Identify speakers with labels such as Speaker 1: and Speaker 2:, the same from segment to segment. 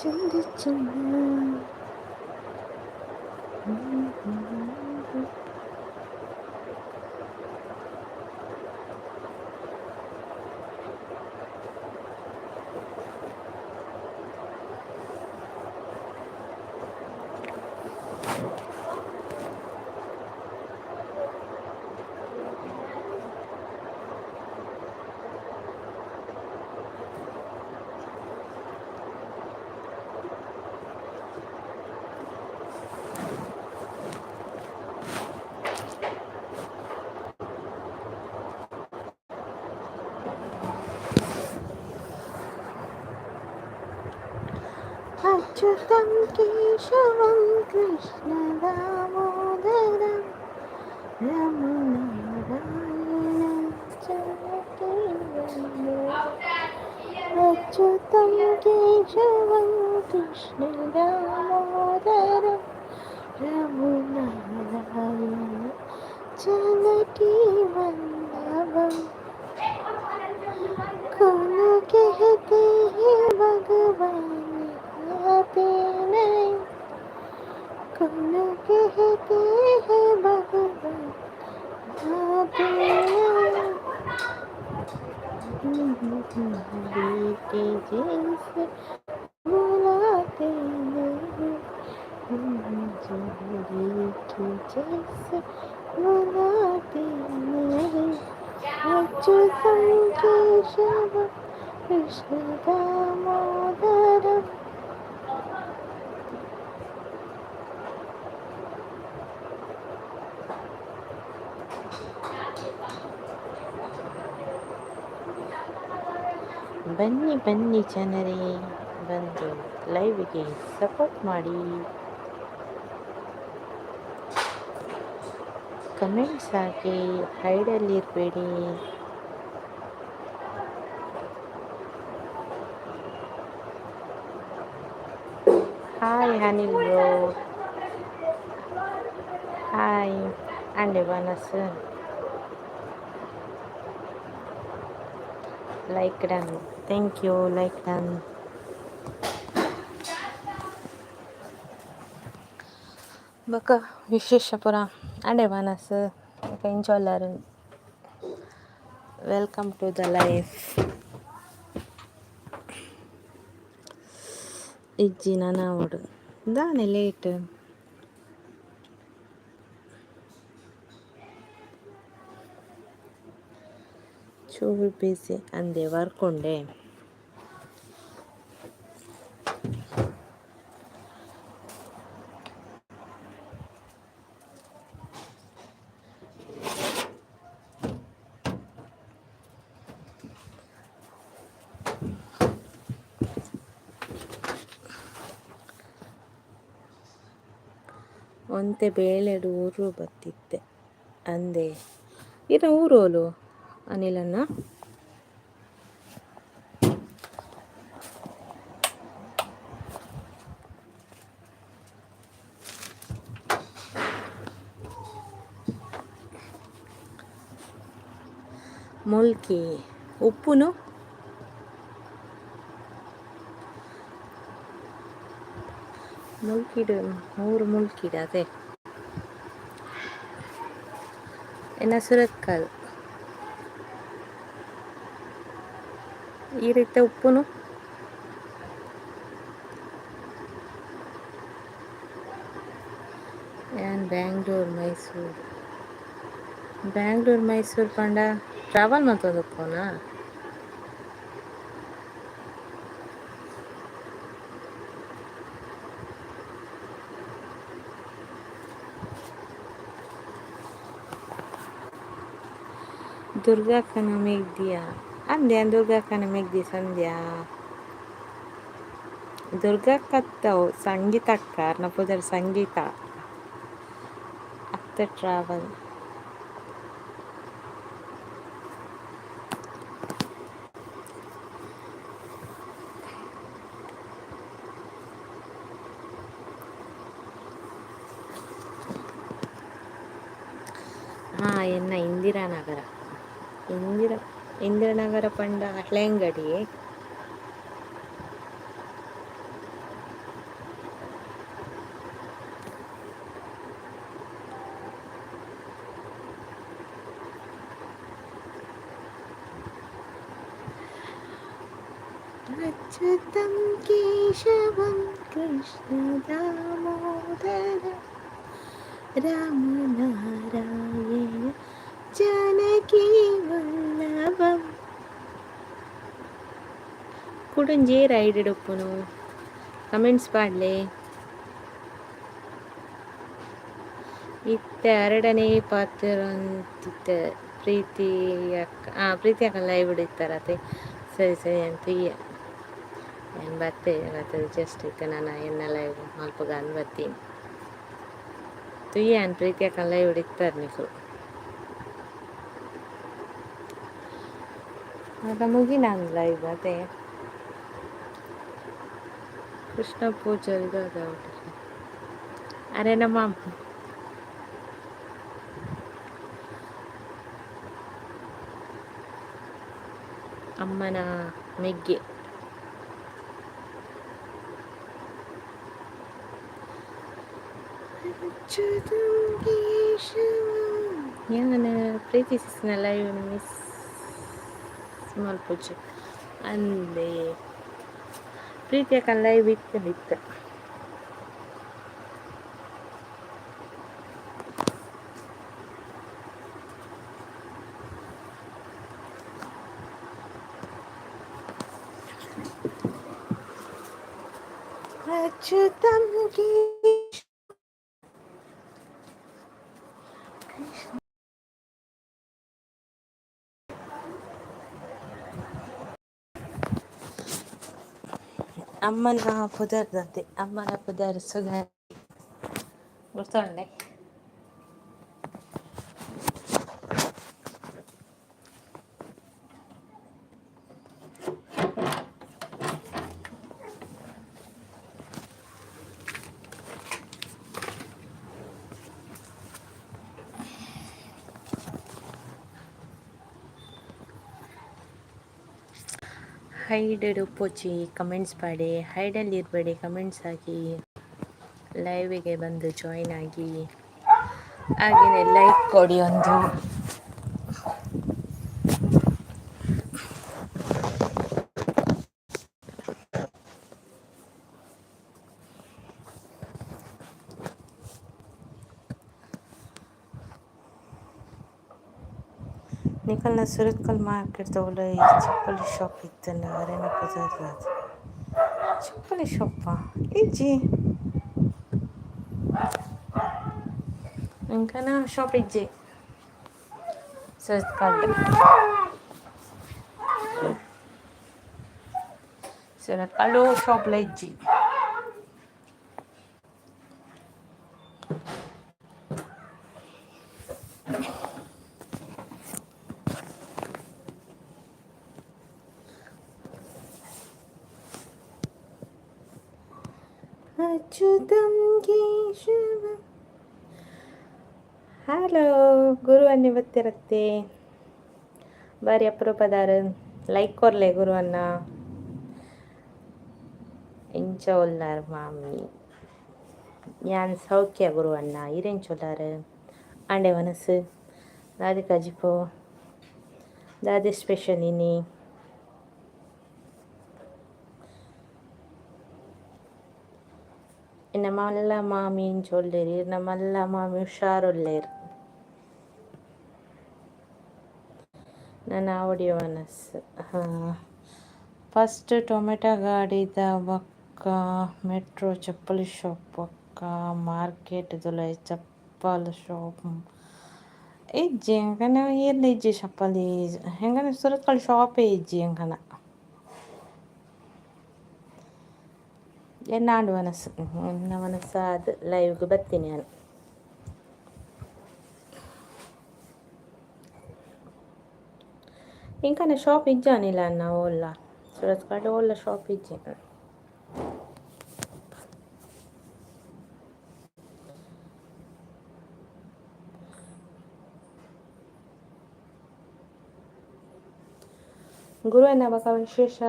Speaker 1: ചിന്തിച്ചും అచ్యుతం కేశవం కృష్ణ దామోదరం రమణారాయణం చరతి వందే అచ్యుతం కేశవం కృష్ణ దామోదరం రమణారాయణం చరతి वल्लभम कौन कहते हैं भगवान आते नहीं कौन कहते हैं भगवान आते नहीं के जैसे बुलाते नहीं जोड़ी के जैसे बुलाते नहीं अच्युतं केशवं कृष्ण दामोदरम् ಬನ್ನಿ ಬನ್ನಿ ಜನರೇ ಬಂದು ಲೈವ್ಗೆ ಸಪೋರ್ಟ್ ಮಾಡಿ ಕಮೆಂಟ್ಸ್ ಹಾಕಿ ಹೈಡಲ್ಲಿ ಇರಬೇಡಿ. ಹಾಯ್ ಅನಿಲ್ ಬ್ರೋ, ಹಾಯ್ ಅಂಡೆ ಬನಸ್ like done, thank you, like done. बघा विशेषपुरा अंडे मानस इंचोल्लार वेलकम टू द लाइफ इज्जिನ ನಾವಡು ದಾನೆ ಲೇಟ್ ಚೂರು ಬಿಸಿ ಅಂದೆ ವರ್ಕೊಂಡೆ ಒಂತೆ ಬೇಳೆಡು ಊರು ಬತ್ತಿತ್ತೆ ಅಂದೆ ಇರ ಊರೋಲು ಅನಿಲನ್ನ ಮೊಲ್ಕಿ ಉಪ್ಪುನು ಮುಲ್ಕಿಡು 3 ಮುಲ್ಕಿಡು ಅದೇ ಎನ್ನ ಸುರತ್ಕಲ್ ಈ ರೀತಿ ಉಪ್ಪುನು ಏನು ಬ್ಯಾಂಗ್ಳೂರು ಮೈಸೂರು ಪಂಡ ಟ್ರಾವೆಲ್ ಮತ್ತೊಂದಕ್ಕೋನ ದುರ್ಗಾಕ್ಕನ ಮೇಗ್ದಿಯಾ ಅಂದೆ ದುರ್ಗಾಕ್ಕನ ಮೇಗ್ದಿ ಸಂಧ್ಯಾ ದುರ್ಗಾಕ್ಕತ್ತವು ಸಂಗೀತ ಅಕ್ಕ ನಪುದರ ಸಂಗೀತ ಅತ್ತ ಟ್ರಾವೆಲ್ ಹಾಂ ಎನ್ನ ಇಂದಿರಾನಗರ ಇಂದಿರಾನಗರ ಪಂಡ ಹಳೆಂಗಡಿ ಅಚ್ಯುತಂ ಕೇಶವಂ ಕೃಷ್ಣ ದಾಮೋದರ ರಾಮನಾರಾಯಣ ಜಾನಕಿ ವಲ್ಲಭಂ ಕುಡಂಜಿ ರೈಡ್ ಉಪ್ಪುನು ಕಮೆಂಟ್ಸ್ ಪಾಡ್ಲೆ ಇತ್ತೆ ಎರಡನೇ ಪಾತ್ರ ಅಂತಿತ್ತ ಪ್ರೀತಿ ಅಕ್ಕ ಪ್ರೀತಿ ಅಕ್ಕ ಲೈವ್ ಹಿಡಿತಾರತ್ತೆ ಸರಿ ಸರಿ ಅಂತ ಏನು ಬರ್ತದೆ ಜಸ್ಟ್ ಇತ್ತು ನಾನು ಎನ್ನ ಲೈವ್ ಮಲ್ಪಗಾನ್ ಬರ್ತೀನಿ ತುಯ್ಯ ಪ್ರೀತಿ ಅಕ್ಕ ಲೈವ್ ಹಿಡಿತಾರೆ ನೀವು ಆಗ ಮುಗಿನಾನ್ ಲೈವ್ ಅದೇ ಕೃಷ್ಣ ಪೂಜಾರಿ ಅರೆ ನಮ್ಮ ಅಮ್ಮನ ಮೆಗ್ಗೆ ನಾನು ಪ್ರೀತಿಸಿನ ಲೈವ್ ಮಿಸ್ ಮಲ್ಪುಜಿ ಅಂದೆ ಪ್ರೀತಿಯ ಲೈವ್ ಇತ್ತು ಅಚ್ಯುತಂ ಅಮ್ಮನ ಪುದರ್ದಂತೆ ಅಮ್ಮನ ಪುದರ್ ಸುಗ ಗುರ್ತೊಂಡೆ ಹೈಡ್ ಉಪ್ಪೊಚ್ಚಿ ಕಮೆಂಟ್ಸ್ ಮಾಡಿ ಹೈಡಲ್ಲಿ ಇರಬೇಡಿ ಕಮೆಂಟ್ಸ್ ಹಾಕಿ ಲೈವಿಗೆ ಬಂದು ಜಾಯಿನ್ ಆಗಿ ಹಾಗೆಯೇ ಲೈಕ್ ಕೊಡಿ ಒಂದು ನಿಖಲ್ನ ಸುರತ್ಕಲ್ ಮಾರ್ಕೆಟ್ ತಗೊಳ್ಳ ಈ ಚಪ್ಪಲಿ ಶಾಪ್ ಇತ್ತಲ್ಲ ಅರೇನ ಪದಾರ್ಥ ಚಪ್ಪಲಿ ಶಾಪ ಇಜ್ಜಿ ಇಂಕನ ಶಾಪ್ ಇಜ್ಜಿ ಸುರತ್ಕಲ್ಲು ಶಾಪ್ಲ ಇಜ್ಜಿ ಅಚ್ಯುತಂ ಕೇಶವ ಹಲೋ ಗುರುವನ್ನೇ ಬತ್ತಿರತ್ತೆ ಬಾರಿ ಅಪರೂಪದಾರ ಲೈಕ್ ಕೊರ್ಲೆ ಗುರುವನ್ನ ಇಂಚ ಒಲ್ಲಾರ ಮಾಮಿ ಯಾನ್ ಸೌಖ್ಯ ಗುರುವನ್ನ ಇರೆಂಚೊಲ್ಲಾರ ಆಂಡೆ ಮನಸ್ಸು ದಾದಿ ಕಜಿಪೋ ದಾದಿ ಸ್ಪೆಷಲ್ ಇನಿ ನಮ್ಮಲ್ಲ ಮಾಮಿ ಇಂಚೊಲ್ಲೇರಿ ನಮ್ಮಲ್ಲ ಮಾಮಿ ಹುಷಾರೊಲ್ಲೇರು ನನ್ನ ಆಡಿಯೋ ಮನಸ್ಸು ಫಸ್ಟ್ ಟೊಮೆಟೊ ಗಾಡಿದ ಬೊಕ್ಕ ಮೆಟ್ರೋ ಚಪ್ಪಲಿ ಶಾಪ್ ಬೊಕ್ಕ ಮಾರ್ಕೆಟ್ ದುಲೈ ಚಪ್ಪಲ್ ಶಾಪ್ ಇಜ್ಜಿ ಹೆಂಗನ ಎಲ್ಲ ಇಜ್ಜಿ ಚಪ್ಪಲಿ ಹೆಂಗನ ಸುರತ್ಕಲ್ ಶಾಪೇ ಇಜ್ಜಿ ಹೆಂಗನ ಎನ್ನಾಡು ಮನಸ್ಸು ಎನ್ನ ಮನಸ್ಸು ಅದು ಲೈವ್ಗೆ ಬರ್ತೀನಿ ನಾನು ಇಂಕನ ಶಾಪ್ ಇಜ್ಜಾನಿಲ್ಲ ಅನ್ನ ಓಲ್ಲ ಸುರತ್ಕಲ್ ಓಲ್ಲ ಶಾಪ್ ಇಜ್ಜಿ ಗುರುವಿನ ಬಗ್ಗೆ ವಿಶೇಷ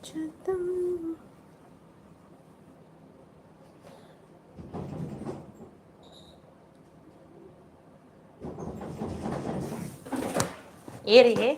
Speaker 1: ಚತಂ ಏರಿಗೆ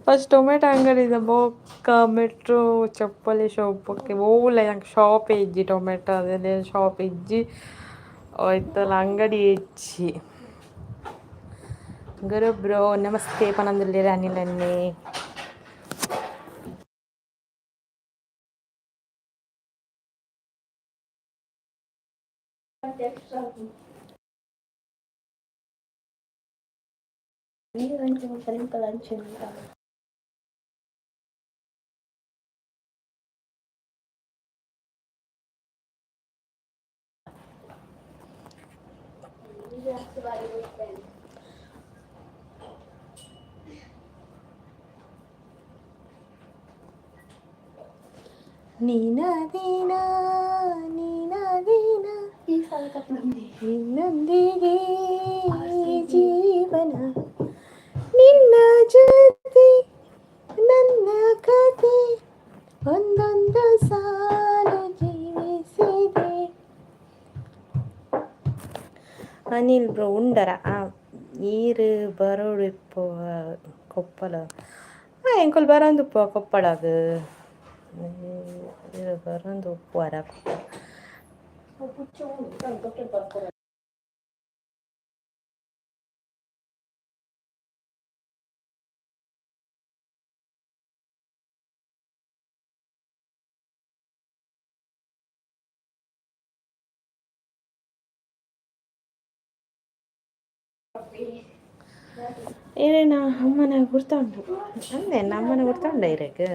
Speaker 1: ಫಸ್ಟ್ ಟೊಮೆಟೊ ಅಂಗಡಿದ ಬೊಕ್ಕ ಮೆಟ್ರೋ ಚಪ್ಪಲಿ ಶಾಪಕ್ಕೆ ಓಲೆ ನಂಗೆ ಶಾಪ್ ಇಜ್ಜಿ ಟೊಮೆಟೊ ಅದೆಲ್ಲ ಶಾಪ್ ಇಜ್ಜಿ ಆಯ್ತಲ್ಲ ಅಂಗಡಿ ಇಜ್ಜಿ ಗುರು ಬ್ರೋ ನಮಸ್ತೆ ಪನಂದುಲ್ಲೇರ ಅನಿಲನ್ನೇ ನೀನದೀನ ನೀನದೀನ ನಿನ್ನೊಂದಿಗೆ ಜೀವನ ನಿನ್ನ ಜೊತೆ ನನ್ನ ಕತೆ ಒಂದೊಂದು ಸಾಲು ಜೀವಿಸಿದೆ ಅನಿಲ್ ಬ್ರೋ ಉಂಡರ ಈರು ಬರೋಡಿಪ್ಪ ಕೊಪ್ಪಳ ಎಂಕೊಲ್ ಬರಂದುಪ್ಪ ಕೊಪ್ಪಳಗ ಬರಂದು ಉಪ್ಪುವಾರ ಏನೇನ ಅಮ್ಮನ ಗುರ್ತುಂಡು ಅಂದೆ ನಮ್ಮನ ಗುರ್ತುಂಡ ಇರಕ್ಕೆ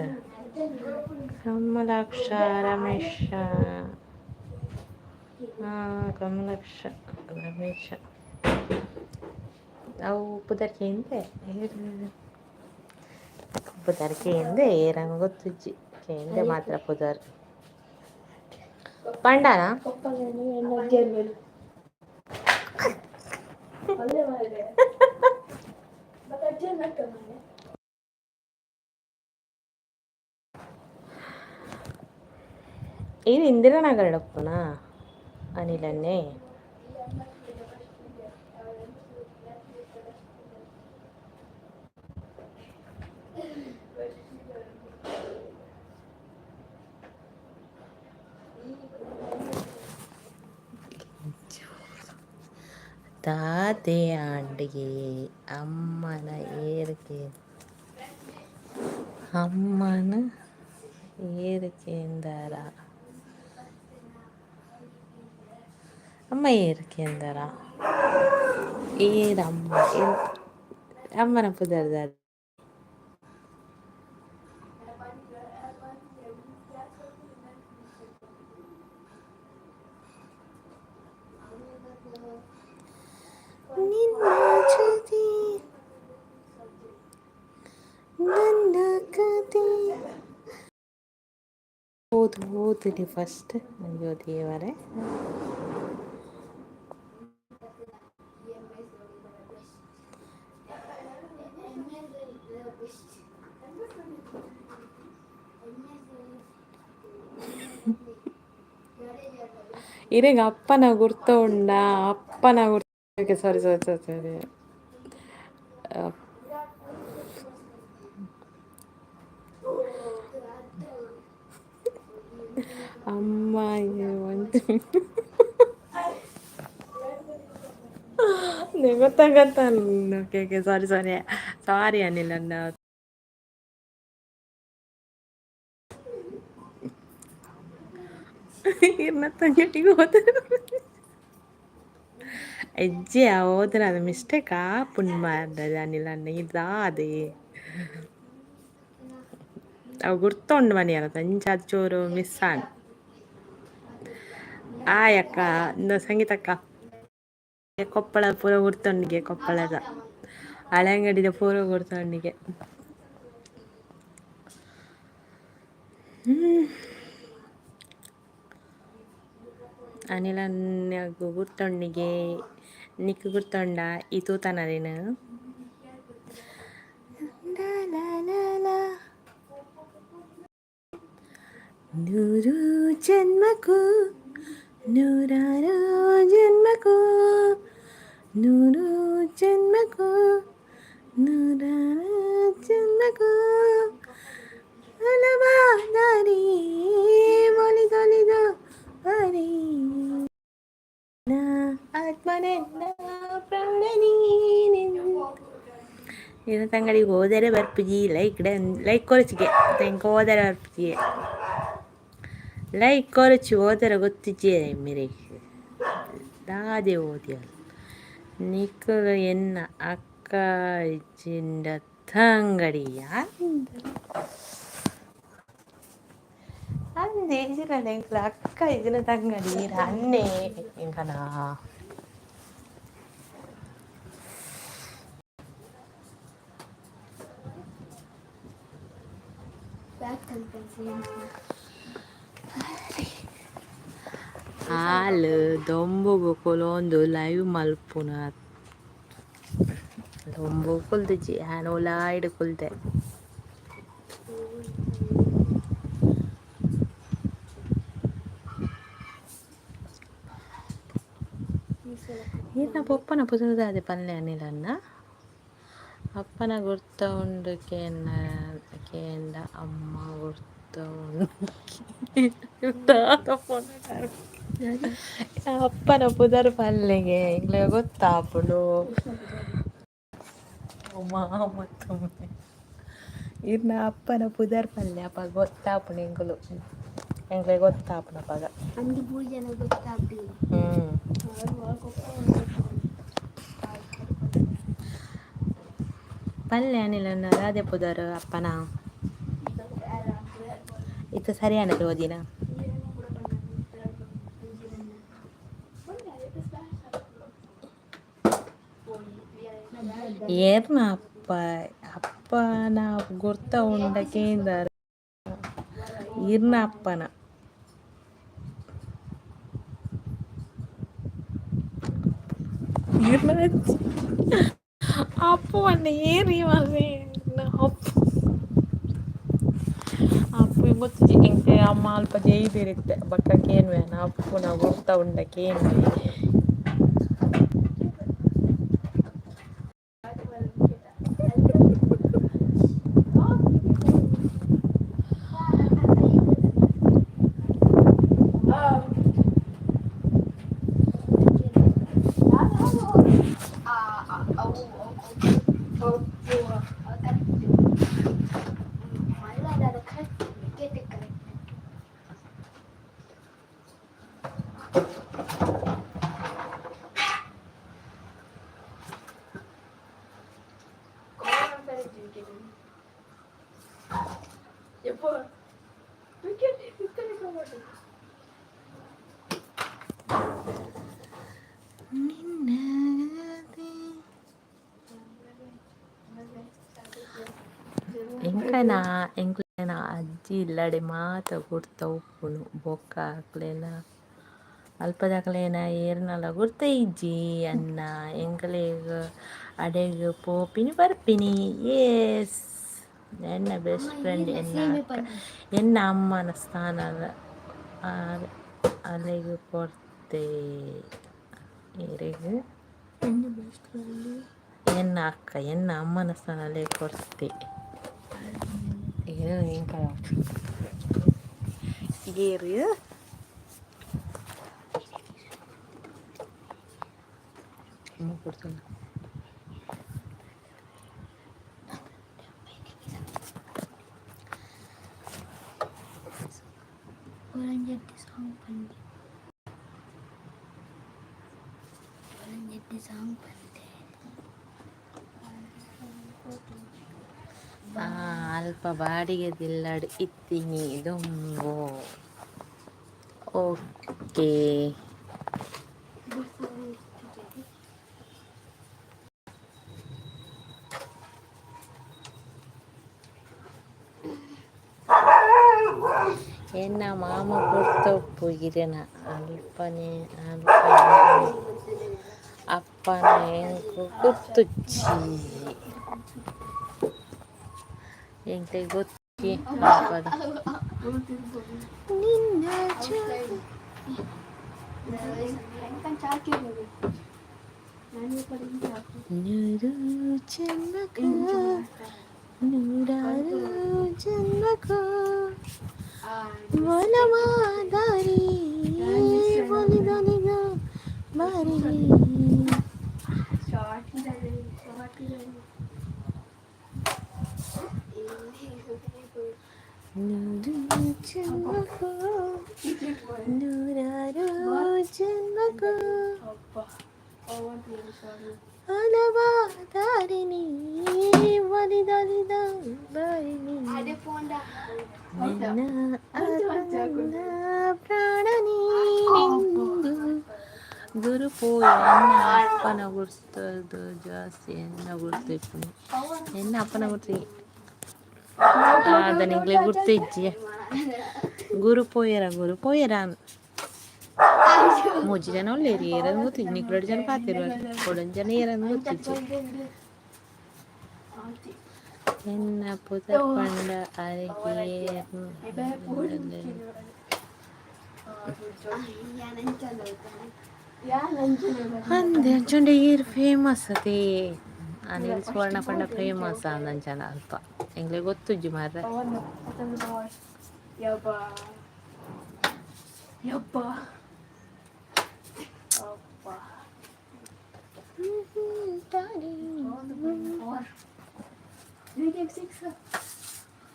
Speaker 1: ಕಮಲಾಕ್ಷ ರಮೇಶ ಕಮಲಾಕ್ಷ ರಮೇಶ ಅವು ಪುದರ್ಕೆಂದೆ ಪುದರ್ಕೆಂದೆ ಏರಂಗ ಗೊತ್ತುಜ್ಜಿ ಕೆಂದೆ ಮಾತ್ರ ಪುದರ್ ಪಂಡನ ಇದು ಇಂದಿರಾನಗರಡಪ್ಪನ ಅನಿಲನ್ನೇ ತಾತೆ ಆಂಡಿಗೆ ಅಮ್ಮನ ಏರಿಕೆ ಅಮ್ಮನ ಏರಿಕೆಂದರ ಅಮ್ಮ ಏರಿಕೆಂದರ ಏರಮ್ಮ ಅಮ್ಮನ ಪುದರ್ದ ನಿನ್ನ ಜೊತೆ ನನ್ನ ಕತೆ ಓದಿರಿ ಫಸ್ಟ್ ಅಯ್ಯೋ ದೇವರೇ ಇರೆಗ ಅಪ್ಪನ ಗುರ್ತ ಉಂಡ ಅಪ್ಪನ ಗುರ್ತ ಸಾರಿ ಸಾರಿ ಸಾರಿ ಸಾರಿ ಅಮ್ಮ ಒಂದು ಗೊತ್ತಾಗತ್ತ ಓಕೆ ಸಾರಿ ಸಾರಿ ಸಾರಿ ಅನಿಲ್ ನನ್ನ ಇರ್ನ ತಂಗಟ್ಟಿಗೆ ಹೋದ ಅಜ್ಜಿ ಹೋದ್ರೆ ಅದು ಮಿಸ್ಟೇಕ್ ಪುಣ್ಯ ಮಾಡ್ದೆ ಅನಿಲ್ ಅಣ್ಣ ಇದಾದೆ ಅವು ಗುರ್ತೊಂಡು ಮನೆಯಲ್ಲ ತಂಚಾದ ಚೋರು ಮಿಸ್ ಆನ್ ಅಕ್ಕ ಸಂಗೀತಕ್ಕ ಕೊಪ್ಪಳ ಪೂರ ಗುರ್ತೊಂಡಿಗೆ ಕೊಪ್ಪಳದ ಹಳೆಂಗಡಿದ ಪೂರ ಗುರ್ತೊಂಡಿಗೆ ಅನಿಲ ಗುರ್ತೊಂಡಿಗೆ ನಿಕ್ ಗುರ್ತೊಂಡ ಈ ತೂತನದೇನು ನೂರು ಜನ್ಮಕ್ಕೂ ನೂರಾರು ಜನ್ಮಕ್ಕೂ ನೂರು ಜನ್ಮಕ್ಕೂ ನೂರಾರು ಜನ್ಮಕ್ಕೂ ಹಲವಾರಿ ಒಲಿದೊಲಿದು ಬರೀ ಆತ್ಮನೆಲ್ಲ ಪ್ರಾಣ ನೀನೆಂದು ಇನ್ನು ತಂಗಳಿಗೆ ಹೋದರೆ ಬರ್ಪಿಜಿ ಲೈಕ್ ಕೊರಚಿಗೆ ತೆಂಗೆ ಹೋದರೆ ಬರ್ಪಿಜಿ ಲೈಕ್ ಕೊರಚು ಹೋದರೆ ಗೊತ್ತಿಜ್ಜೆ ಮೇರೆ ದಾದೆ ಓದಿಯ ನಿಕ್ಕ ಎನ್ನ ಅಕ್ಕ ಜಿಂಡ ತಂಗಡಿಯ ಅಂದೆ ಇಜಿನ ಅಕ್ಕ ಇಜಿನ ತಂಗಡಿ ಅನ್ನೆ ಇಂಕನ ಹಾಲು ದೊಂಬುಗು ಕೊಲೊಂದು ಲೈವ್ ಮಲ್ಪುನ ದೊಂಬು ಕುಲ್ದಿಜ್ಜಿ ಹ್ಯಾನ್ ಓಲಾಯ್ಡ್ ಕುಲ್ದೆ ಈತ ಪೊಪ್ಪನ ಪುದರದಾದೆ ಪಲ್ಲೆ ಅನಿಲನ್ನ ಅಪ್ಪನ ಗುರ್ತ ಉಂಡು ಕೇಂದ ಅಮ್ಮ ಗುರ್ತ ಉಂಡು ಅಪ್ಪನ ಪುದರ್ ಪಲ್ಲೆಗೆ ಇಂಗ್ಲ ಗೊತ್ತಾಪುಡು ಮತ್ತೊಮ್ಮೆ ಇರ್ನ ಅಪ್ಪನ ಪುದರ್ ಪಲ್ಲೆ ಅಪ್ಪ ಗೊತ್ತಾಪುಡು ಎಂಗ್ಲು ಎಂಗ್ಲೆ ಗೊತ್ತಾಪುನ ಪಗ ಪಲ್ಲೆ ಅನಿಲನ್ನ ರಾಧೆ ಪುದರ್ ಅಪ್ಪನ ಇದು ಸರಿಯಾನದು ಓದಿನ ಏರ್ನ ಅಪ್ಪನ ಗುರ್ತ ಉಂಡ ಕೇಂದ್ರ ಇರ್ನ ಅಪ್ಪನ ಅಪ್ಪು ಅಣ್ಣ ಏರಿ ಅಪ್ಪು ಗೊತ್ತು ಇಂಕೆ ಅಮ್ಮ ಅಲ್ಪ ಜೈದಿರುತ್ತೆ ಬಕ್ಕ ಕೇನ್ವೇನ ಅಪ್ಪುನ ಗುರ್ತ ಉಂಡ ಕೇನ್ವೆ ಎಂಕ್ಲೆನ ಅಜ್ಜಿ ಇಲ್ಲಡೆ ಮಾತ ಗುರ್ತ ಉಪ್ಪುನು ಬೊಕ್ಕ ಅಕ್ಲೆನ ಅಲ್ಪದಕ್ಲೆನ ಏರ್ನಲ ಗುರ್ತ ಇಜ್ಜಿ ಅನ್ನ ಎಂಕ್ಲೆಗ್ ಅಡೆಗ್ ಪೋಪಿನಿ ಬರ್ಪಿನಿ ಏಸ್ ಎನ್ನ ಬೆಸ್ಟ್ ಫ್ರೆಂಡ್ ಎನ್ನ ಅಮ್ಮನ ಸ್ಥಾನದ ಅಲೆಗ್ ಕೊಡ್ತೆ ಏರೆಗ್ ಎನ್ನ ಅಕ್ಕ ಎನ್ನ ಅಮ್ಮನ ಸ್ಥಾನ ಅಲೆಗ್ ಕೊಡ್ತೆ ಏನು ಇಂಕ ಏರು ಕೊಡ್ತಾನೆ ಅಲ್ಪ ಬಾಡಿಗೆ ದಿಲ್ಲಡ್ ಇತ್ತೀನಿ ದೊಂಬು ಓ ಓಕೆ. ಎನ್ನ ಮಾಮ ಕೊಡ್ತೊಪ್ಪು ಗಿರನ ಅಲ್ಪನೆ ಅಪ್ಪನ ಎಂಕು ಗೊತ್ತುಚ್ಚಿ ಎಂತೆ ಗೊತ್ತಿ ಅಪ್ಪದ ನಿನ್ನ ನೂರು ಜನ್ಮಕ ನೂರಾರು ಜನ್ಮಕ ಒಲವಾದಾರಿ ಒಲಿದೊಲಿದ ಬಾರಿ ನೂರು ಜನ್ಮಕ ನೂರಾರು ಜನ್ಮಕ ಒಲವಾದಾರಿನಿ ಒಲಿದೊಲಿದ ಬಾರಿನಿ ನನ್ನ ಪ್ರಾಣ ನೀನೆಂದು ಗುರು ಪೋಯ ಎನ್ನ ಅಪ್ಪನ ಗುರ್ತದು ಜಾಸ್ತಿ ಎನ್ನ ಗುರ್ತಿಪ್ಪು ಎನ್ನ ಅಪ್ಪನ ಗುರ್ತಿ ಅದನಿಗ್ಲೇ ಗುರ್ತಿಜ್ಜಿ ಗುರು ಪೋಯರ ಮೂಜಿ ಜನ ಒಳ್ಳೆರಿ ಏರನ್ನು ಗೊತ್ತಿಜ್ಜಿ ನಿಕ್ರೋಡು ಜನ ಪಾತಿರು ಕೊಡೊಂದು ಜನ ಏರನ್ನು ಗೊತ್ತಿಜ್ಜಿ ಎನ್ನ ಪುತ ಪಂಡ ಅರಗಿಯೇ ಅಂದೆ ಅಂಚೊಂಡೆ ಏರ್ ಫೇಮಸ್ ಅದೇ ಅನಿಲ್ ಸುವರ್ಣ ಪಂಡ ಫೇಮಸ್ ಅಂದಂಚನ ಅಲ್ಪ ಎಂಗ್ಲೆ ಗೊತ್ತುಜ್ಜಿ ಮಾರ್ರೆ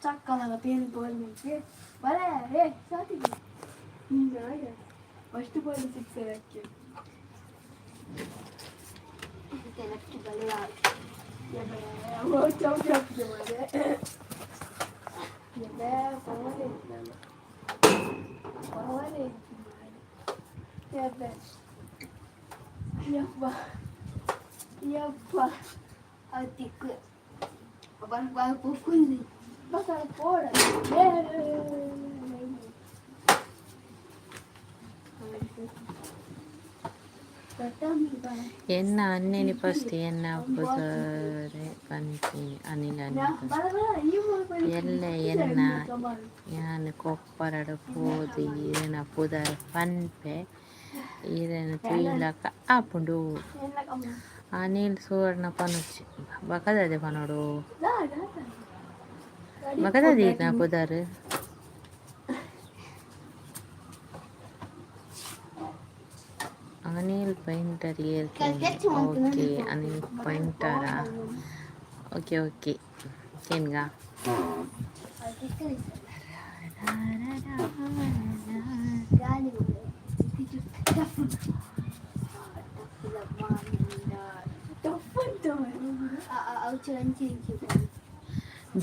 Speaker 2: ಚಕ್ಕಲಾಗ ಪೇನ್ ಬೋಲ್ಮೆಂಟ್ಗೆ ಬರೇ ಏ ಸಾತಿಗೆ ಈಗ ಫಸ್ಟ್ ಬಾಲ್ ಸಿಕ್ಸ್ ಹಾಕಿ ತೆಲಕ್ಕೆ ಬಲೆ ಓ ಚೌಕ ಹಾಕಿದೆ ಮಾರೆ ಎಬೆ ಪವರ್ ಇಲ್ಲ ಪವರ್ ಎಬೆ ಯಪ್ಪ ಅತಿಕ್ಕು Barang pukul ni. Bakal pora.
Speaker 1: ಎನ್ನ ಅನ್ನೆನಿ ಫಸ್ಟ್ ಎನ್ನ ಪುದರೆ ಪಂಚಿ ಅನಿಲ ಎಲ್ಲ ಎನ್ನ ಯಾನ್ ಕೊಪ್ಪರಡು ಪೋದು ಈರನ ಪುದರ್ ಪನ್ಪೆ ಈರನ ತುಯಿಲಕ ಆಪುಂಡು ಅನಿಲ್ ಸುವರ್ಣ ಪನುಚ್ಚಿ ಬಕದದೆ ಪನೋಡು ಬಕದದೆ ನಾ ಪುದರ್ ಅನಿಲ್ ಪೈಂಟರ್ ಏರ್ಕೆ ಓಕೆ ಅನಿಲ್ ಪೈಂಟರಾ ಓಕೆ ಓಕೆ ಕೇನ್ಗ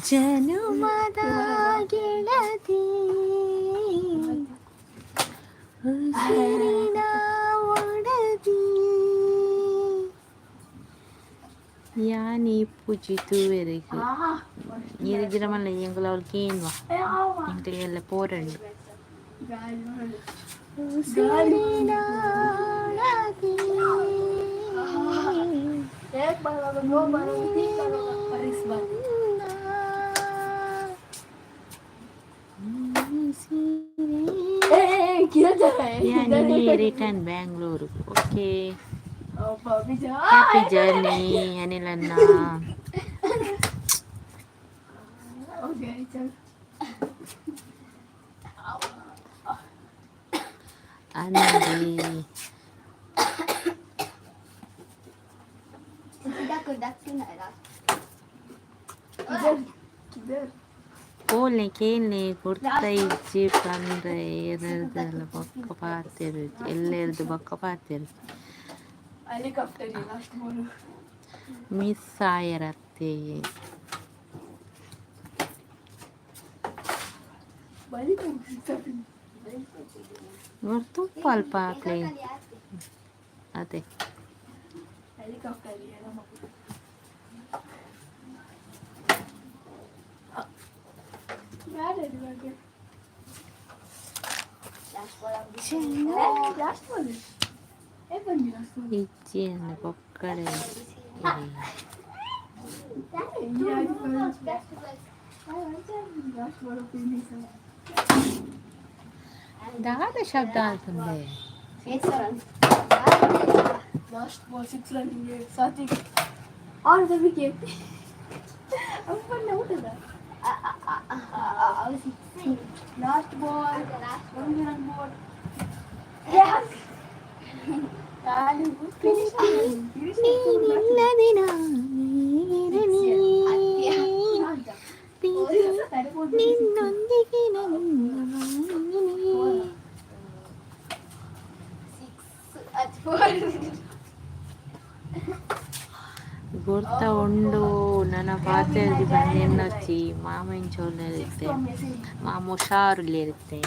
Speaker 1: ಜನುಮದ ಗೆಳತಿ ಉಸಿರಿನ ಒಡತಿ ಯಾನಿ ಪೂಜಿತು ಎರಿಗೆ ಎರಿಗಿರಮಲ್ಲ ಎಂಗುಲವಲ್ಗೆ ಏನ್ವಾ ಇಂಟಿಗೆ ಎಲ್ಲ ಪೋರಂಡು ಉಸಿರಿನ ಒಡತಿ return Bangalore okay happy journey ಅನಿಲನ್ನ ಅನಿಲ್ ಕೋಲ್ನೆ ಕೇಳ್ನೆ ಕೊಡ್ತಾ ಇಜ್ಜಿ ಬಂದ್ರೆ ಎರದೆಲ್ಲ ಬೊಕ್ಕ ಪಾತಿರು ಎಲ್ಲರದು ಬೊಕ್ಕ ಪಾತಿರು ಮಿಸ್ ಆಯರತ್ತೆ మరి ತುಪ್ಪ ಅಲ್ಪ ಹಾಕ್ಲಿ ಅದೇ
Speaker 2: ಹೆಲಿಕಾಪ್ಟರ್
Speaker 1: ಇಜ್ಜಿಯನ್ನು ಕೊಕ್ಕಡೆ ದಾದ ಶಬ್ದ ಆಗ್ತದೆ
Speaker 2: लास्ट बॉल 6 रनिंग है साथ ही और the wicket अब पर आउट है last ball 1 run ball yes finish
Speaker 1: ಗುರ್ತ ಉಂಡು ನನ್ನ ಪಾತ್ರೆಯಲ್ಲಿ ಬಂದೆನ್ನೊಚ್ಚಿ ಮಾಮ ಇಂಚೋಲ್ಲಿರುತ್ತೆ ಮಾಮ ಹುಷಾರುಲ್ಲಿರುತ್ತೆ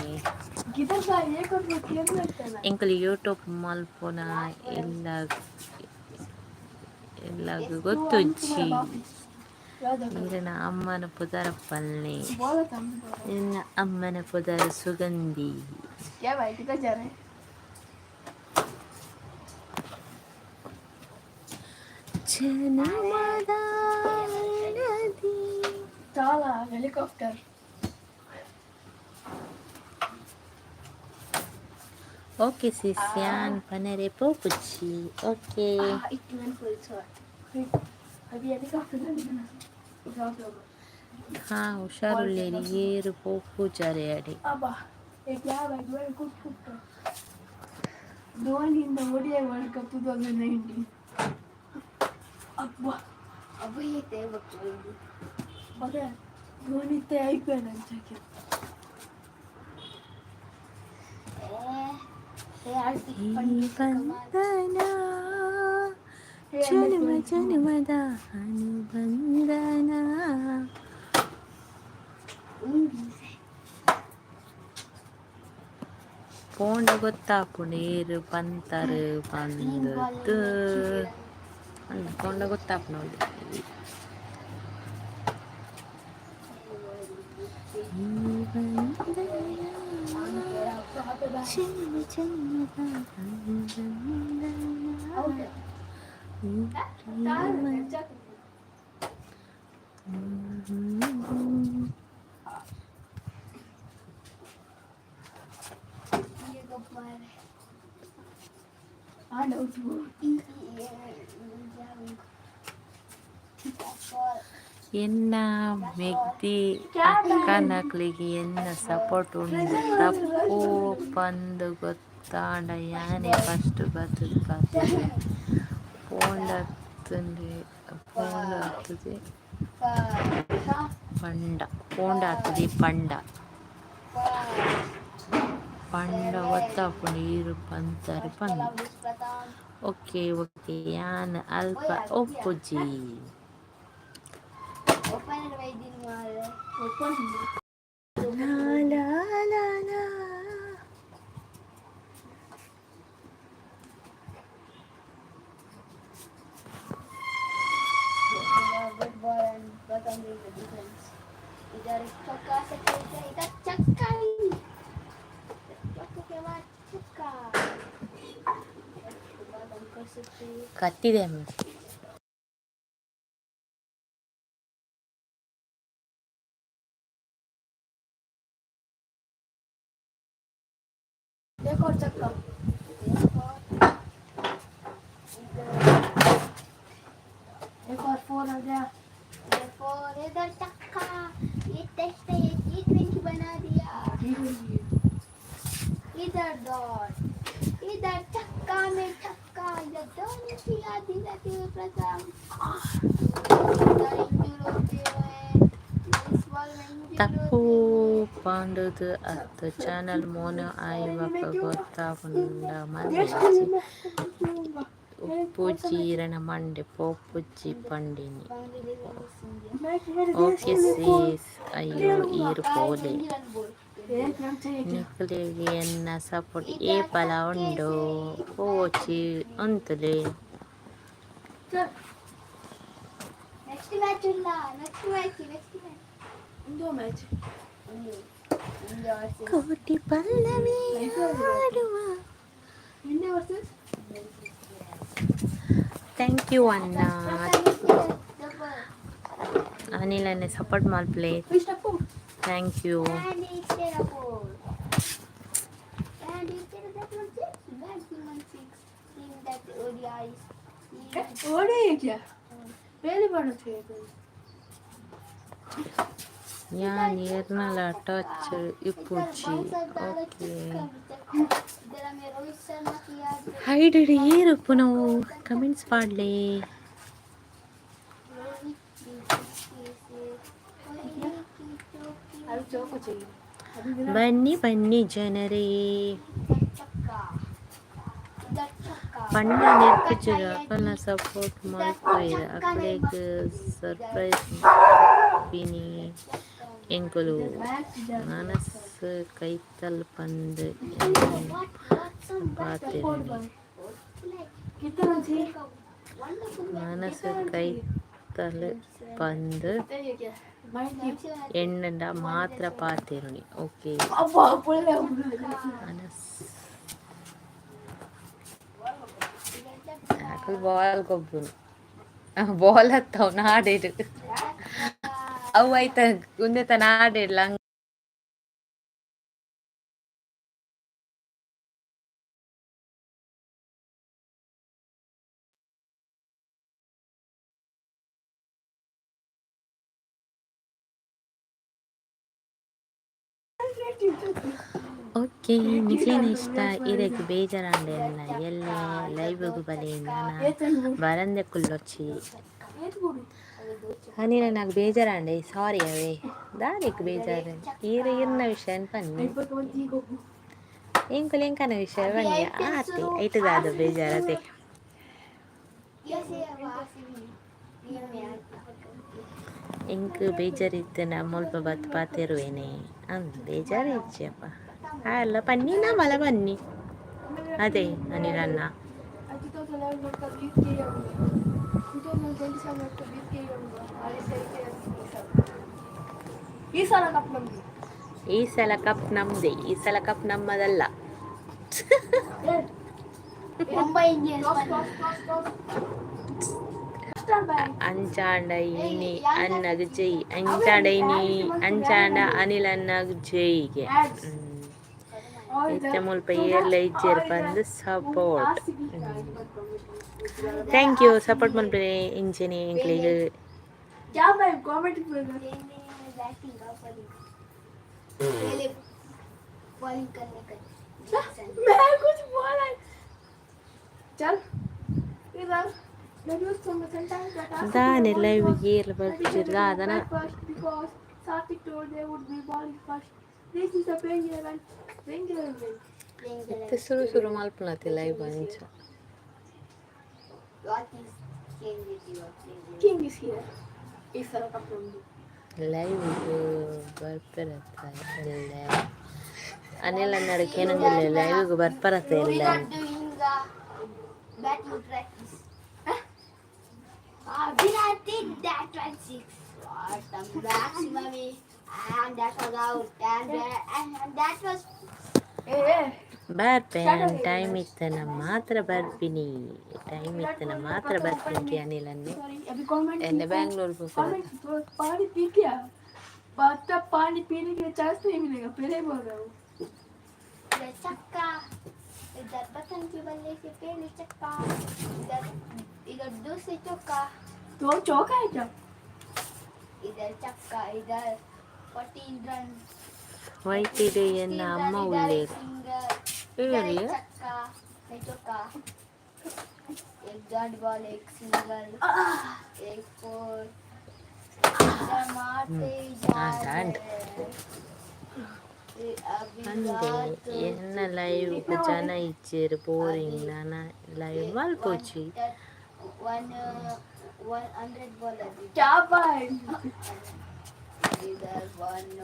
Speaker 1: ಎಂಕಲ್ ಯೂಟ್ಯೂಬ್ ಮಲ್ಪುನ ಎಲ್ಲ ಗೊತ್ತುಜ್ಜಿ ನಿನ್ನ ಅಮ್ಮನ ಪುದರ ಪಲ್ಲೆ ನಿನ್ನ ಅಮ್ಮನ ಪುದರ ಸುಗಂಧಿ ಜನಮದ ನದಿ
Speaker 2: చాలా ಹೆಲಿಕಾಪ್ಟರ್
Speaker 1: ಓಕೆ ಸಿಸ್ಯಾನ್ ಪನರೆ ಪೋಪುಚ್ಚಿ ಓಕೆ ಹಾ ಹುಷಾರುಳ್ಳೇರಿ ಏರು ಪೋಪುಜಾರೆ ಅಡಿ
Speaker 2: ಧೋನಿಯಿಂದ ಒಡಿಐ ವರ್ಲ್ಡ್ ಕಪ್ 2019 ಅಬ್ಬಾ ಅಬ್ಬೈತೆ ಮತ್ತೆ ಧೋನಿತ್ತೆ ಐಪಿಎಲ್ ಅಂಚಕ್ಕೆ
Speaker 1: ಜನ್ಮ ಜನ್ಮದ ಅನುಬಂಧನ ಪೋಂಡ ಗೊತ್ತಾಪುಣೇರು ಪಂತರು ಬಂದದ್ದು ಪೋಂಡ ಗೊತ್ತಾಪು ನೋಡಿ ಜನ್ಮ ಜನ್ಮದ ಎನ್ನ ಮೆಗ್ದಿ ಅಕ್ಕನಕ್ಲಿಗೆ ಎನ್ನ ಸಪೋರ್ಟ್ ಉಂಡು ತಪ್ಪು ಪಂದು ಗೊತ್ತಾಂಡ ಯಾನೆ ಫಸ್ಟ್ ಬರ್ತದೆ ಪೋಂಡತ್ತದೆ ಪಂಡ ಒತ್ತಾಪು ನೀರು ಪಂತರು ಪಂದ ಓಕೆ ಯಾನ್ ಅಲ್ಪ ಒಪ್ಪುಜಿ
Speaker 2: इधर चक्का से इधर चक्का के बाद चक्का कर सकते हैं
Speaker 1: ಕತ್ತಿದೆ
Speaker 2: देखो चक्का एक और 4 आ गया इधर चक्का ये टेस्ट है ये T20 बना दिया इधर डॉट इधर चक्का में चक्का इधर धोनी की याद दिलाते हुए प्रथम इधर इंजूर होते हुए इस बॉल में इंजूर
Speaker 1: ತಪ್ಪು ಪಾಂಡುದು ಅತ್ತು ಚಾನಲ್ ಮೋನ ಆಯ್ವಕ ಗೊತ್ತಾಪುಂಡ ಮಲ್ಪುಜಿ ಉಪ್ಪುಜಿ ಇರನ ಮಂಡೆ ಪೋಪುಜಿ ಪಂಡಿನಿ ಓಕೆ ಸೀಸ್ ಅಯ್ಯೋ ಈರು ಪೋಲೆ ನಿಖಿಲ್ಗೆ ಎನ್ನ ಸಪೋರ್ಟ್ ఏ పల ఉండు పోచి అంతులే
Speaker 2: ನೆಕ್ಸ್ಟ್ ಮ್ಯಾಚ್ ಇಲ್ಲ ನೆಕ್ಸ್ಟ್ ಮ್ಯಾಚ್ ಇಂದೋ ಮ್ಯಾಚ್ ಇಂದೋ
Speaker 1: ಕೋಟಿ ಪಲ್ಲವಿ ಆಡುವ
Speaker 2: ಇಂಡಿಯಾ ವರ್ಸಸ್
Speaker 1: ಥ್ಯಾಂಕ್ ಯು ಅಣ್ಣ ಅನಿಲನ್ನೇ ಸಪೋರ್ಟ್ ಮಾಡ್ಪ್ಲೇ thank you
Speaker 2: and instead of 4 and instead of that 1 6 back to 1 6 in that ODI ODI क्या पहले बार थे
Speaker 1: ഞാൻ എർണല ടച്ച് ഇപ്പുച്ചി ಓಕೆ ಹೈಡಡಿ ಏರಪ್ಪು ನಾವು ಕಮೆಂಟ್ಸ್ ಮಾಡಲೇ ಬನ್ನಿ ಬನ್ನಿ ಜನರೇ ಪಂಡ ನೆರ್ಪಿಸಿದ ಅಕ್ಕನ ಸಪೋರ್ಟ್ ಮಾಡ್ಕೊಯ್ದ ಅಕ್ಕಳಿಗೆ ಸರ್ಪ್ರೈಸ್ ಬಿನಿ ಎಂಕುಲು ಮನಸ್ಸು ಕೈತಲ್ ಪಂದ್ ಮನಸ್ಸು ಕೈತಲ್ ಪಂದ್ ಎಣ್ಣಂಡ ಮಾತ್ರ ಪಾತಿರುಣಿ ಓಕೆ ಬಾಲ್ ಕೊಬ್ಬರು ಬಾಲ್ ಹತ್ತವ್ ನಾಡೇಡು ಅವು ಆಯ್ತ ಮುಂದೆ ತ ನಾಡೇಡ್ಲ ಓಕೆ ನಿಖಿಲಿನ ಇಷ್ಟ ಇದಕ್ಕೆ ಬೇಜಾರಂಡೆ ಅಲ್ಲ ಎಲ್ಲೇ ಲೈವ್ಗೂ ಬಲೆಯಿಂದ ಬರಂದೆ ಕುಲ್ಲೊಚ್ಚಿ ಅನಿಲ నాకు ಬೇಜಾರಂಡೆ ಸಾರಿ ಅವೇ దానికి ಬೇಜಾರು ಇರ್ನ ವಿಷಯ ಪನ್ನಿ ಎಂಕುಲು ಎಂಕನ ವಿಷಯ ಬನ್ನಿ ಆತೆ ಐಟದಾದ ಬೇಜಾರತೆ ಎಂಕ್ ಬೇಜಾರಿತ್ತು ನಾ ಮುಲ್ಪ ಬತ್ ಪಾತಿರುವೇನೆ ಅಂದ್ ಬೇಜಾರು ಇಚ್ಚಪ್ಪ ಅಲ್ಲ ಪನ್ನಿ ನಾ ಮಲ ಬನ್ನಿ ಅದೇ ಅನಿಲನ್ನ ಈ ಸಲ ಕಪ್ ನಮ್ದೇ ಈ ಸಲ ಕಪ್ ನಮ್ಮದಲ್ಲ ಅಂಚಾಂಡ ಇನಿ ಅನ್ನಗ್ ಜೈ ಅಂಚಾಂಡ ಇನಿ ಅಂಚಾಂಡ ಅನಿಲ್ ಅನ್ನಗ್ ಜೈಗೆ ಇತ್ತ ಮುಲ್ಪ ಏರ್ಲ ಇಜ್ಜೇರ್ ಬಂದು ಸಪೋರ್ಟ್ ಥ್ಯಾಂಕ್ ಯು ಸಪೋರ್ಟ್ ಮಲ್ಪೆ ಇಂಚೆನೆ ಎಂಕ್ಲಿಗೆ ದಾನೆ ಲೈವ್ಗೆ ಏರ್ಲ ಬರ್ತಿರ್ಲ ಅದನ್ನ ಸುರು ಮಲ್ಪನತಿ ಲೈವ್ ಅಂಚ ಲೈವ್ ಬರ್ಪಿರತ್ತ ಎಲ್ಲ ಅನಿಲ್ ಅನ್ನಡಕ್ಕೆ ಏನಂದಿಲ್ಲ ಲೈವ್ಗೆ ಬರ್ಪರತ್ತೆ ಎಲ್ಲ
Speaker 2: Vinay did that 1 6. What the maximum and that was out and that was
Speaker 1: ಬರ್ಪೇನ್ ಟೈಮ್ ಇತ್ತನ ಮಾತ್ರ ಬರ್ತೀನಿ ಟೈಮ್ ಇತ್ತನ ಮಾತ್ರ ಬರ್ತೀನಿ ಅನಿಲನ್ನೇ ಎನ್ನ ಬ್ಯಾಂಗ್ಳೂರ್ಗೆ
Speaker 2: पानी पी गया बात पानी पीने के लिए चांस नहीं मिलेगा पहले बोल रहा हूँ चक्का इधर पतंग के बल्ले से पहले चक्का इधर इधर दूसरे चक्का दो चौका है क्या इधर चक्का इधर 14 रन
Speaker 1: ವೈಟ್ ಇದೆ ಎನ್ನ ಅಮ್ಮ ಉಳ್ಳೇರು ಹೇಳಿ
Speaker 2: चक्का नहीं चौका एक डॉट बॉल एक सिंगल एक फोर इधर मारते जा
Speaker 1: ಅಂದೆ ಎನ್ನ ಲೈವ್ ಜನ ಇಚ್ಚೇರು ಬೋರಿಂಗ್ ನಾನ ಲೈವ್ ಮಲ್ಪೋಚಿ
Speaker 2: 100 बॉल क्या बात इधर 1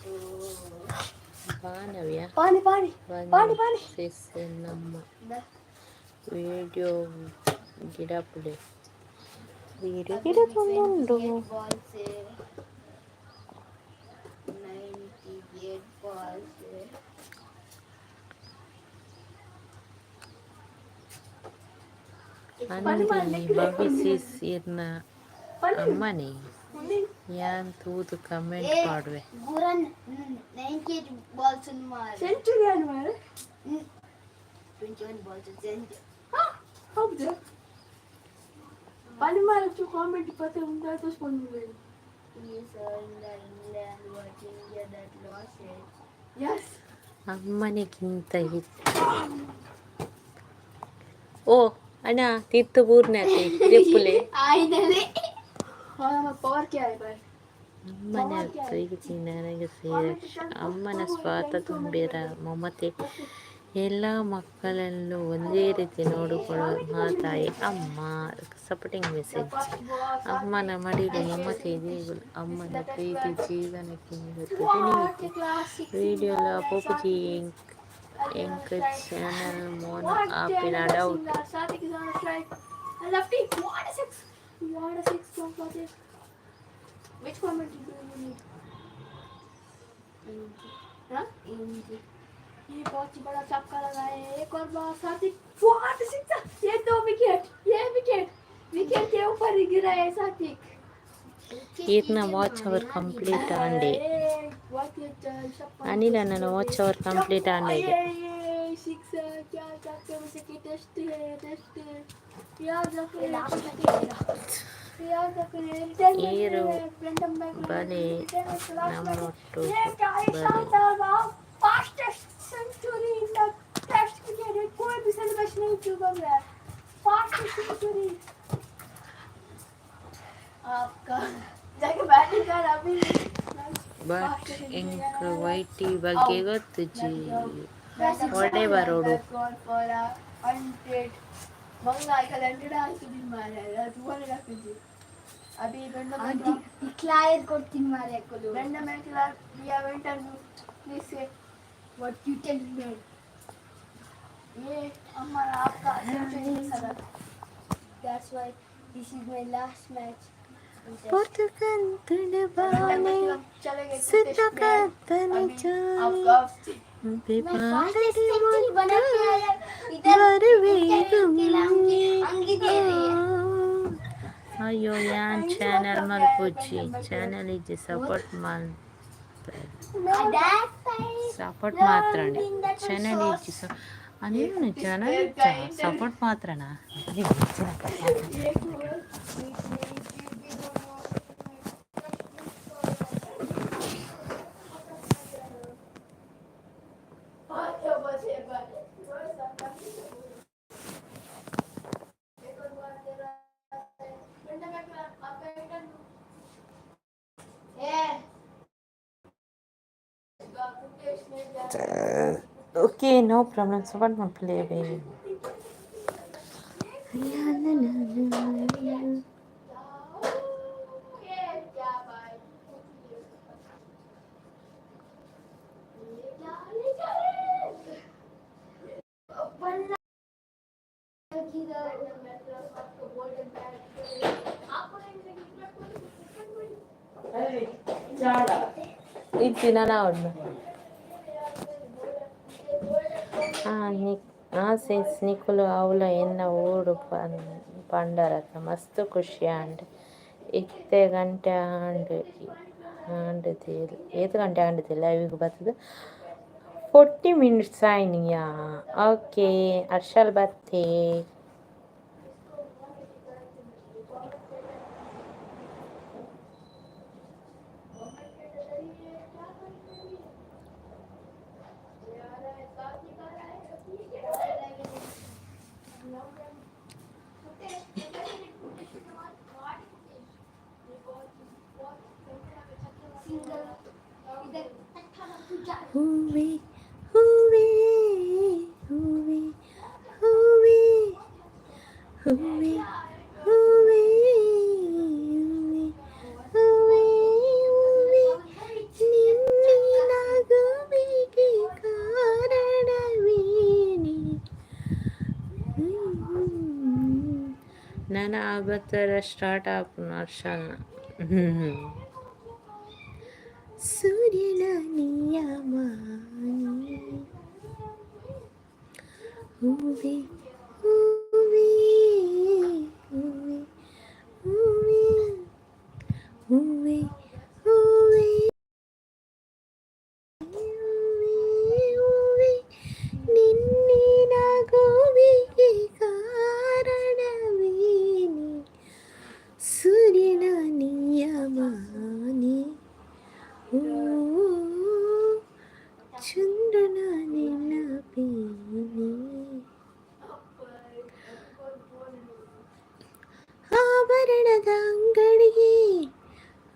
Speaker 2: 2
Speaker 1: ಬಾನವ್ಯ
Speaker 2: ಪಾನಿ ಪಾನಿ ಪಾನಿ ಪಾನಿ
Speaker 1: ನಮ್ಮ ವಿಡಿಯೋ ಗಿಡ ಪುಡೆ ಗಿಡ ತುಂಬುಂಡು
Speaker 2: 98 balls.
Speaker 1: ಅಂದಿ ಭವಿಸಿಸ್ ಇರ್ನ ಅಮ್ಮನೇ ಯಾನ್ ತೂದು ಕಮೆಂಟ್ ಮಾಡುವೆ
Speaker 2: ಗುರನ್ 98 balls ಮಾರ
Speaker 3: ಸೆಂಚುರಿ ಅನ್ನು ಮಾರ
Speaker 2: 21 balls ಸೆಂಚುರಿ
Speaker 3: ಹೌದು ಪಾನಿ ಮಾರಚ್ಚು ಕಾಮೆಂಟ್ ಪತ್ತೆ ಉಂಟಾ ತೋರಿಸ್ಕೊಂಡು
Speaker 2: Yes, England was India that lost it.
Speaker 3: Yes.
Speaker 1: ಅಮ್ಮನಿಗಿಂತ ಓ ಅಣ್ಣ ತಿತ್ತು ಪೂರ್ಣತೆ ರೆಪ್ಪುಲೆ
Speaker 2: Finally.
Speaker 3: ಪವರ್ ಕ್ಯಾ है पर
Speaker 1: ಅಮ್ಮನ ಪ್ರೀತಿ ನನಗೆ ಸೇರಕ್ಷ ಅಮ್ಮನ ಸ್ವಾತ ತುಂಬಿರ ಮಮತೆ ಎಲ್ಲ ಮಕ್ಕಳನ್ನು ಒಂದೇ ರೀತಿ ನೋಡಿಕೊಳ್ಳುವ ತಾಯಿ ಅಮ್ಮ ಸಪೋರ್ಟಿಂಗ್ ಮೆಸೇಜ್ ಅಮ್ಮನ ಮಡಿಲು ಮಮತೆ ದೇಗುಲ ಅಮ್ಮನ ಪ್ರೀತಿ ಜೀವನಕ್ಕೆ ನೀಡುತ್ತದೆ ವಿಡಿಯೋಲ ಪೋಪುಜಿ ಎಂಕ್ ಚಾನಲ್ ಮೋನ ಆಪಿನ doubt
Speaker 3: What a six from Fatih. Which comment do you need? हाँ? ये बहुत ही बड़ा चक्का लगा है एक और बार साथी what a six ये दो विकेट विकेट के ऊपर ही गिरा है साथी
Speaker 1: इतना वॉच आवर कंप्लीट आंडे अनिल अन्न वॉच आवर कंप्लीट आंडे
Speaker 3: सिक्स क्या करते हैं उसे की टेस्ट याद रखें
Speaker 1: ಏರು ಬಲೆ ನಮ್ಮೊಟ್ಟು ಬಲೆ
Speaker 3: fastest century in the test cricket कोई भी सेलिब्रेशन नहीं चुका है fastest century आपका जाके बैटिंग कर अभी
Speaker 1: ಬಟ್ ಇಂಕ್ ವೈಟಿ ಬಗ್ಗೆ ಗೊತ್ತು ಜಿ ಒಡೆ ಬರೋಡು
Speaker 3: मंगा कैलेंडर आज के दिन मारा है तू वाले रख दे अभी
Speaker 2: Auntie, declare ಕೊಡ್ತೀನಿ ಮಾರೆ ಕೊಡು
Speaker 3: random declare we have interview please say
Speaker 2: what you tell me
Speaker 3: ये हमारा आपका सेंचुरी सदा
Speaker 2: that's why this is my last match
Speaker 1: ಪುರ್ತಕನ್ ತುಡಬಾನೆ
Speaker 3: चलेंगे
Speaker 1: ಸಿದ್ಧಕತ್ತನೆ
Speaker 3: आपका
Speaker 1: ಬಿಪಾಡಿ
Speaker 2: सेंचुरी बना के आया इधर हंगिदे
Speaker 1: ಅಯ್ಯೋ ಯಾನ್ ಚಾನಲ್ ಮಲ್ಪುಚ್ಚಿ ಚಾನಲ್ ಇಜ್ಜಿ ಸಪೋರ್ಟ್ ಮಾತ್ರನೇ ಚಾನಲ್ ಇಜ್ಜಿ ಅದೇನು ಚಾನಲ್ ಸಪೋರ್ಟ್ ಮಾತ್ರನಾ Okay, no problem. So what my play, baby? It's not out. Says ನಿಕುಲು ಅವಳ ಎನ್ನ ಊರು ಪಂಡರತ್ತ ಮಸ್ತ್ ಖುಷಿ ಆಂಡ್ ಇತ್ತೆ ಗಂಟೆ ಆಂಡ್ತಿಲ್ಲ ಏತು ಗಂಟೆ ಆಂಡ್ತಿಲ್ಲ ಇವಾಗ ಬರ್ತದೆ 40 minutes ಆಯ್ನಿಯಾ ಓಕೆ ಅರ್ಷಲ್ ಬತ್ತೆ ಹೂವೆ ಹೂವೆ ಹೂವೆ ಹೂವೆ ಹೂವೆ ಹೂವೆ ಹೂವೆ ಹೂವೆ ನಿನ್ನಾಗಬೇಕೆ ನಾನು ಆವತ್ತರ ಸ್ಟಾರ್ಟ್ ಆಪ್ ನರ್ಷನ್ನ ಸೂರ್ಯನ ನಿಯಮ ಹೂವೆ ಹೂವೆ ಹೂವೆ ಹೂವೆ ಹೂವೆ ಹೂವೆ ಹೂವೆ ನಿನ್ನಿನ ಗೋವಿಗೆ ಕಾರಣವೇನೆ ಸೂರ್ಯನ ನಿಯಮಾನೆ ಓ ಚಂದ್ರನ ನೆನಪೇನೆ ಆಭರಣದ ಅಂಗಡಿಗೆ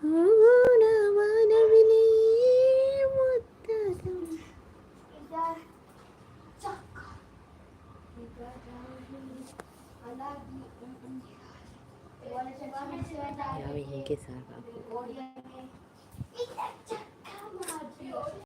Speaker 1: ಹೋಗೋಣ ಮಾನವಿನೇ ಮುತ್ತದ
Speaker 2: इधर चक्का इधर अलग ही वाले से बाहर से
Speaker 1: ಯಾವ ಹೀಗೆ ಸಾಕು
Speaker 2: ओडिया में